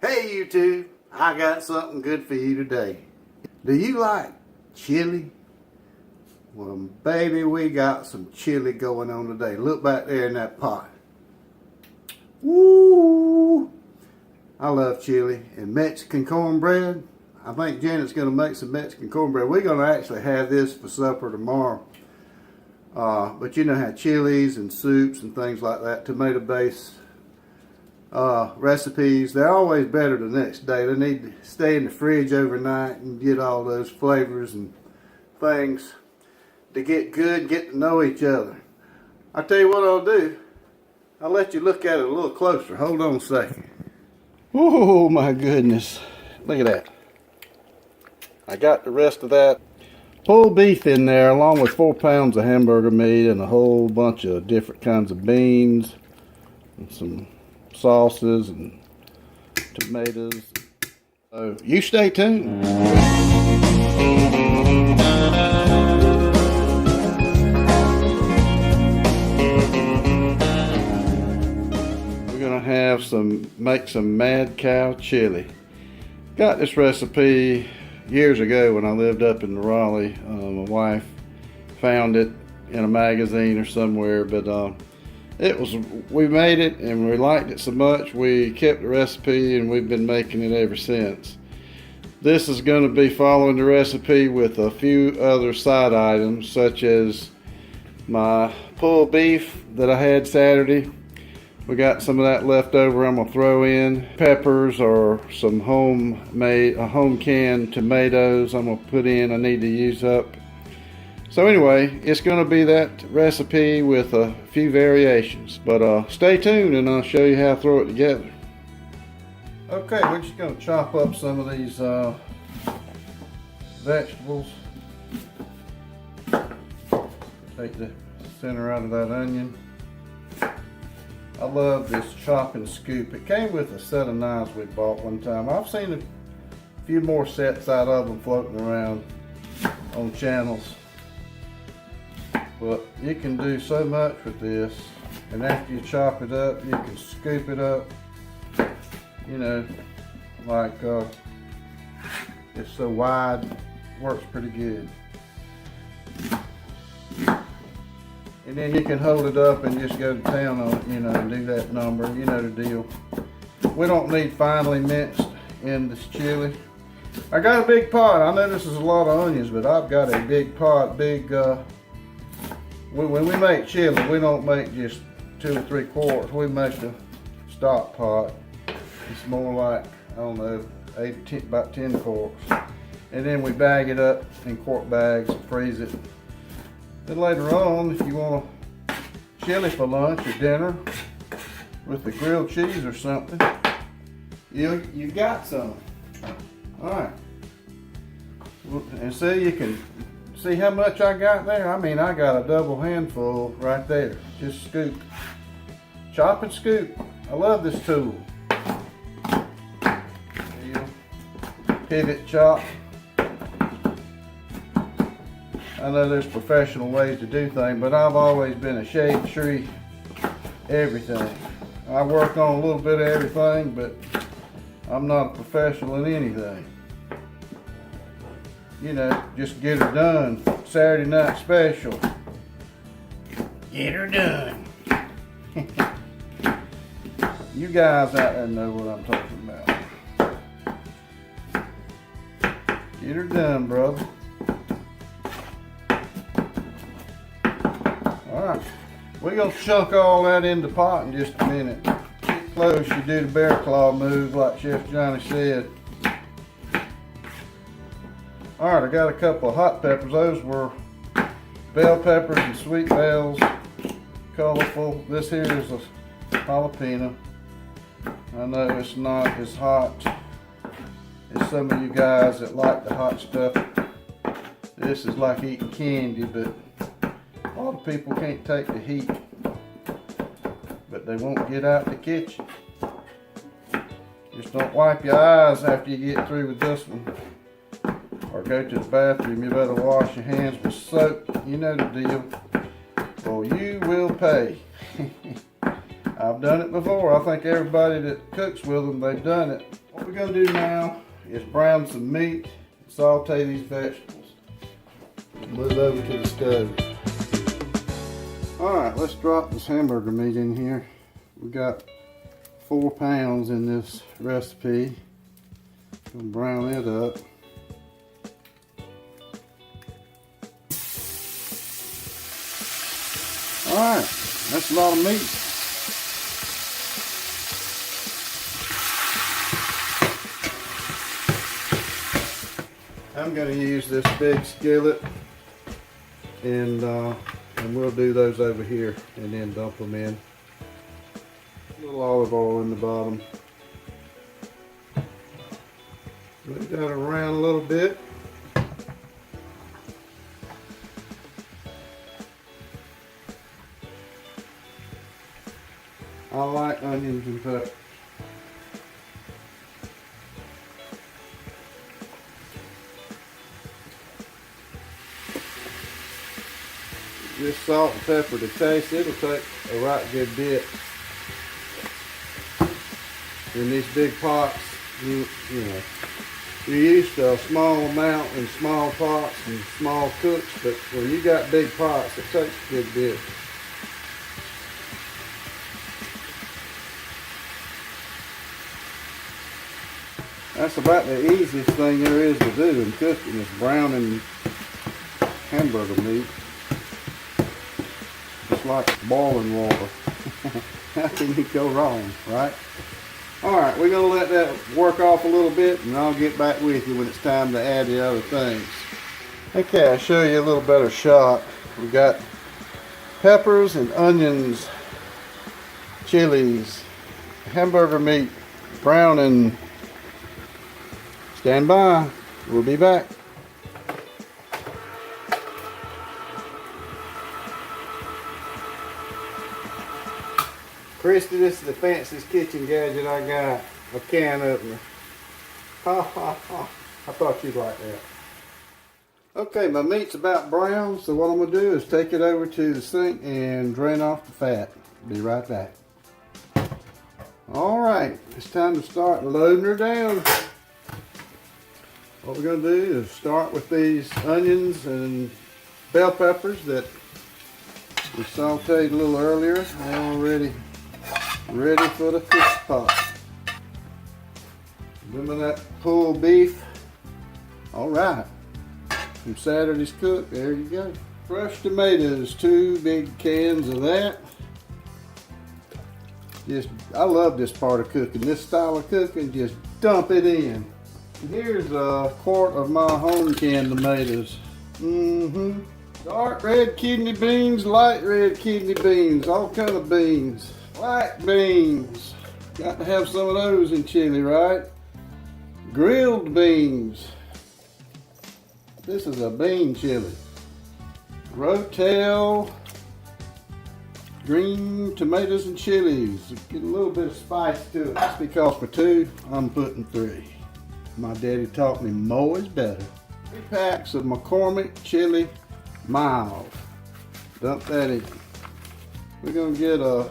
Hey YouTube, I got something good for you today. Do you like chili? Well, baby, we got some chili going on today. Look back there in that pot. Woo! I love chili and Mexican cornbread. I think Janet's going to make some Mexican cornbread. We're going to actually have this for supper tomorrow. But you know how chilies and soups and things like that, tomato-based recipes, they're always better the next day. They need to stay in the fridge overnight and get all those flavors and things to get good, get to know each other. I'll tell you what I'll do. I'll let you look at it a little closer. Hold on a second. Oh my goodness. Look at that. I got the rest of that pulled beef in there along with 4 pounds of hamburger meat and a whole bunch of different kinds of beans and some sauces and tomatoes. So you stay tuned. We're gonna have make some mad cow chili. Got this recipe years ago when I lived up in Raleigh. My wife found it in a magazine or somewhere, but we made it and we liked it so much we kept the recipe and we've been making it ever since. This is going to be following the recipe with a few other side items, such as my pulled beef that I had Saturday. We got some of that left over. I'm gonna throw in peppers or some home canned tomatoes I'm gonna put in. I need to use up. So anyway, it's gonna be that recipe with a few variations, but stay tuned and I'll show you how to throw it together. Okay, we're just gonna chop up some of these vegetables. Take the center out of that onion. I love this chop and scoop. It came with a set of knives we bought one time. I've seen a few more sets out of them floating around on channels. But you can do so much with this. And after you chop it up, you can scoop it up. You know, like it's so wide, works pretty good. And then you can hold it up and just go to town on it, you know, and do that number, you know the deal. We don't need finely minced in this chili. I got a big pot. I know this is a lot of onions, but I've got a big pot, when we make chili, we don't make just 2 or 3 quarts. We make a stock pot. It's more like, I don't know, about 10 quarts. And then we bag it up in quart bags and freeze it. Then later on, if you want a chili for lunch or dinner with the grilled cheese or something, you got some. All right. And see, you can see how much I got there. I mean, I got a double handful right there. Just scoop. Chop and scoop. I love this tool. Pivot chop. I know there's professional ways to do things, but I've always been a shade tree everything. I work on a little bit of everything, but I'm not a professional in anything. You know, just get her done. Saturday night special. Get her done. You guys out there know what I'm talking about. Get her done, brother. Alright, we're going to chunk all that in the pot in just a minute. Get close, you do the bear claw move like Chef Johnny said. Alright, I got a couple of hot peppers. Those were bell peppers and sweet bells. Colorful. This here is a jalapeno. I know it's not as hot as some of you guys that like the hot stuff. This is like eating candy, but a lot of people can't take the heat, but they won't get out the kitchen. Just don't wipe your eyes after you get through with this one. Or go to the bathroom. You better wash your hands with soap. You know the deal. Or you will pay. I've done it before. I think everybody that cooks with them, they've done it. What we're gonna do now is brown some meat, saute these vegetables. Move over to the stove. All right, let's drop this hamburger meat in here. We got 4 pounds in this recipe. Gonna brown it up. All right, that's a lot of meat. I'm going to use this big skillet, and we'll do those over here and then dump them in. A little olive oil in the bottom. Move that around a little bit. I like onions and peppers. Just salt and pepper to taste. It'll take a right good bit. In these big pots, you know, you're used to a small amount in small pots and small cooks, but when you got big pots, it takes a good bit. That's about the easiest thing there is to do in cooking, is browning hamburger meat. Just like boiling water. How can you go wrong, right? Alright, we're going to let that work off a little bit, and I'll get back with you when it's time to add the other things. Okay, I'll show you a little better shot. We got peppers and onions, chilies, hamburger meat, browning. Stand by, we'll be back. Christy, this is the fanciest kitchen gadget I got. A can opener. Ha ha ha. I thought you'd like that. Okay, my meat's about brown, so what I'm going to do is take it over to the sink and drain off the fat. Be right back. Alright, it's time to start loading her down. What we're going to do is start with these onions and bell peppers that we sauteed a little earlier. They're already ready for the fish pot. Remember that pulled beef? Alright, from Saturday's cook, there you go. Fresh tomatoes, 2 big cans of that. I love this part of cooking, this style of cooking, just dump it in. Here's a quart of my home canned tomatoes. Dark red kidney beans, light red kidney beans, all kind of beans. Black beans. Got to have some of those in chili, right? Grilled beans. This is a bean chili. Rotel. Green tomatoes and chilies. Get a little bit of spice to it. Just because for 2, I'm putting 3. My daddy taught me more is better. 3 packs of McCormick chili mild. Dump that in. We're going to get a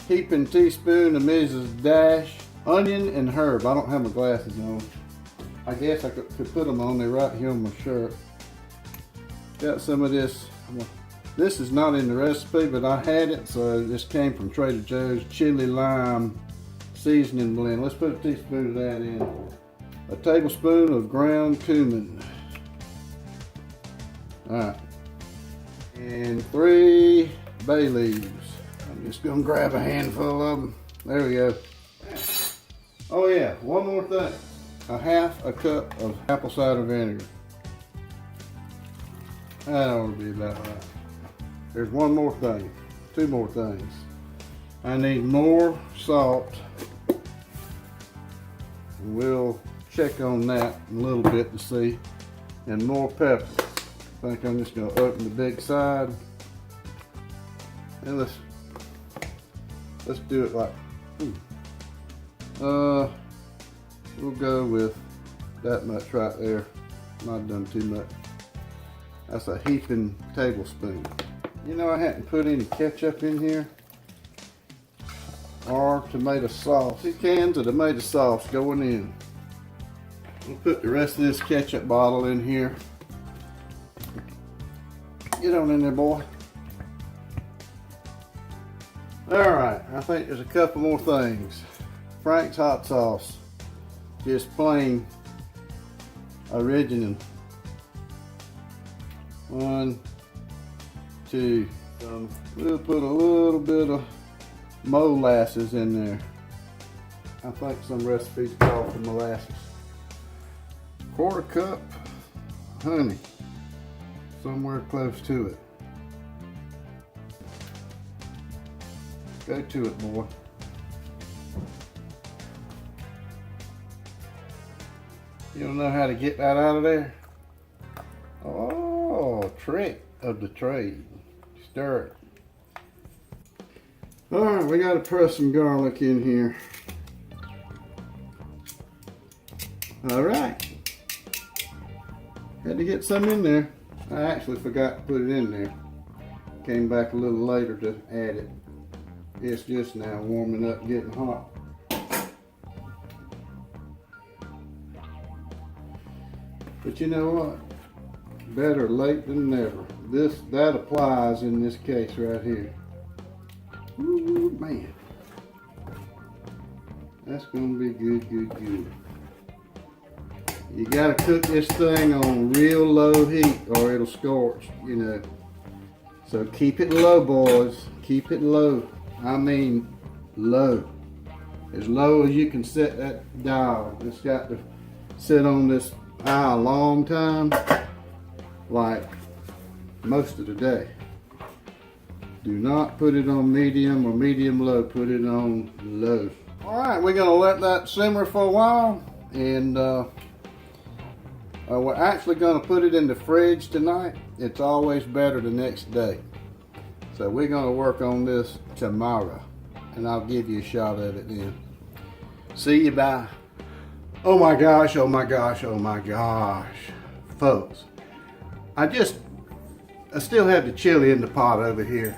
heaping teaspoon of Mrs. Dash onion and herb. I don't have my glasses on. I guess I could put them on. They're right here on my shirt. Got some of this. This is not in the recipe, but I had it, so this came from Trader Joe's chili lime seasoning blend. Let's put a teaspoon of that in. A tablespoon of ground cumin. Alright. And 3 bay leaves. I'm just going to grab a handful of them. There we go. Oh yeah, one more thing. A half a cup of apple cider vinegar. That ought to be about right. There's one more thing. 2 more things. I need more salt. We'll check on that in a little bit to see. And more pepper. I think I'm just going to open the big side. And let's do it like, we'll go with that much right there. Might have done too much. That's a heaping tablespoon. You know, I hadn't put any ketchup in here. or tomato sauce. 2 cans of tomato sauce going in. We'll put the rest of this ketchup bottle in here. Get on in there, boy. Alright, I think there's a couple more things. Frank's hot sauce. Just plain original. 1, 2. We'll put a little bit of molasses in there. I think some recipes call for molasses. 1/4 cup honey. Somewhere close to it. Go to it, boy. You don't know how to get that out of there? Oh, trick of the trade. Stir it. Alright, we gotta press some garlic in here. Alright. Had to get some in there. I actually forgot to put it in there. Came back a little later to add it. It's just now warming up, getting hot. But you know what? Better late than never. That applies in this case right here. Ooh, man. That's gonna be good, good, good. You gotta cook this thing on real low heat or it'll scorch, you know. So keep it low, boys. Keep it low. I mean low. As low as you can set that dial. It's got to sit on this eye a long time, like most of the day. Do not put it on medium or medium low. Put it on low. Alright, we're gonna let that simmer for a while, and we're actually gonna put it in the fridge tonight. It's always better the next day. So we're gonna work on this tomorrow, and I'll give you a shot at it then. See you, bye. Oh my gosh, oh my gosh, oh my gosh. Folks, I still have the chili in the pot over here.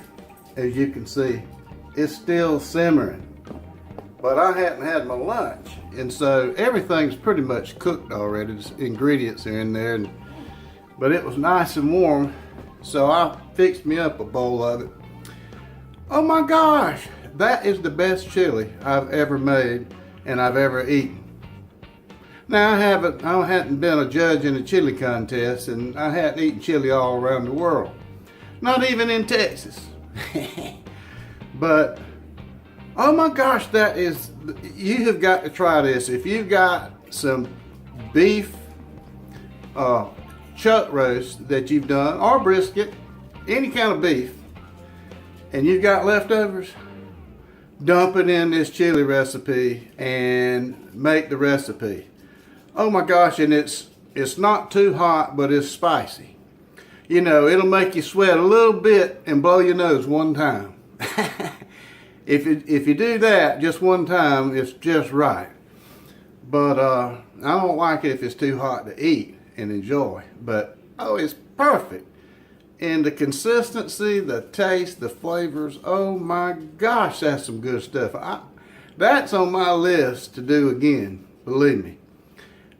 As you can see, it's still simmering. But I hadn't had my lunch, and so everything's pretty much cooked already. The ingredients are in there, but it was nice and warm, so I fixed me up a bowl of it. Oh my gosh, that is the best chili I've ever made and I've ever eaten. Now I hadn't been a judge in a chili contest, and I hadn't eaten chili all around the world, not even in Texas. But oh my gosh, you have got to try this. If you've got some beef chuck roast that you've done, or brisket, any kind of beef, and you've got leftovers, dump it in this chili recipe and make the recipe. Oh my gosh, and it's not too hot, but it's spicy. You know, it'll make you sweat a little bit and blow your nose one time. If you do that just one time, it's just right. But I don't like it if it's too hot to eat and enjoy. But oh, it's perfect. And the consistency, the taste, the flavors, oh my gosh, that's some good stuff. That's on my list to do again, believe me.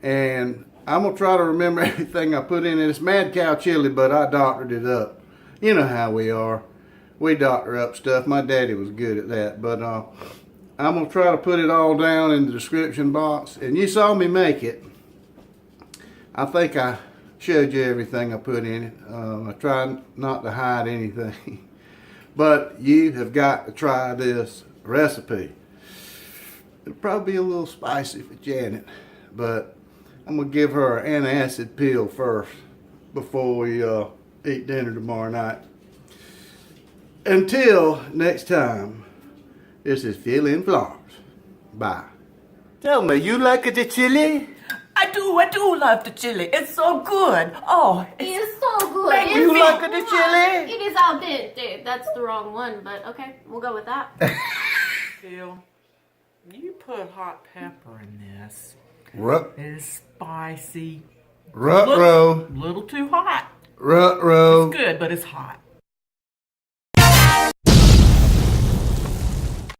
And I'm going to try to remember everything I put in it. It's mad cow chili, but I doctored it up. You know how we are. We doctor up stuff. My daddy was good at that. But I'm going to try to put it all down in the description box. And you saw me make it. I think I showed you everything I put in it. I tried not to hide anything. But you have got to try this recipe. It'll probably be a little spicy for Janet. But I'm going to give her an antacid pill first before we eat dinner tomorrow night. Until next time, this is Phil in Florence. Bye. Tell me, you like the chili? I do love the chili. It's so good. Oh, It is so good. You like the chili? It is al dente. That's the wrong one, but okay, we'll go with that. Phil, you put hot pepper in this. Ruh, It's spicy. ruh-roh, Little too hot. ruh-roh. It's good, but it's hot.